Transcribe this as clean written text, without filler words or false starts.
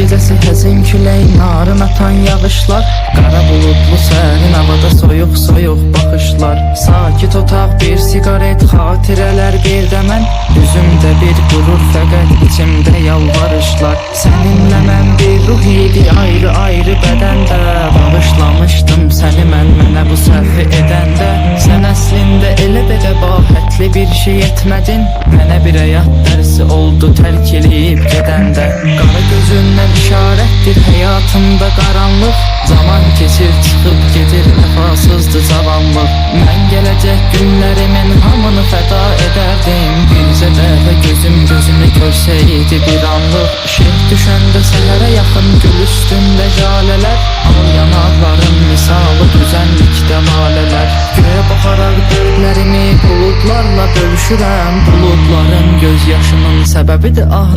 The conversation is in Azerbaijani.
gecəsi həzin külək, narın atan yağışlar, qara buludlu sərin havada soyuq soyuq baxışlar. Sakit otaq, bir sigaret, xatirələr bir də mən, üzümdə bir qurur fəqət içimdə yalvarışlar. Səninlə mən bir ruh idi ayrı ayrı bədəndə, bağışlamışdım səni mənə bu səhvi edəndə. Sən əslində elə belə bahətli bir şey etmədin, mənə bir həyat dərsi oldu tərk eləyib gedəndə. Qara gözündən işarətdir həyatımda qaranlıq, zaman keçir çıxıb gedir vəfasızdır cavanlıq. Mən gələcək günlərimin hamını fəda edərdim, bircə dəfə gözüm gözünü görsəydi bir anlıq. İşıq düşəndə səhərə yaxın gül üstündə jalələr, al yanaqların misalı düzənlikdə lalələr. Göyə baxaraq dördlərimi buludlarla bölüşürəm, buludların göz yaşının səbəbidir ah.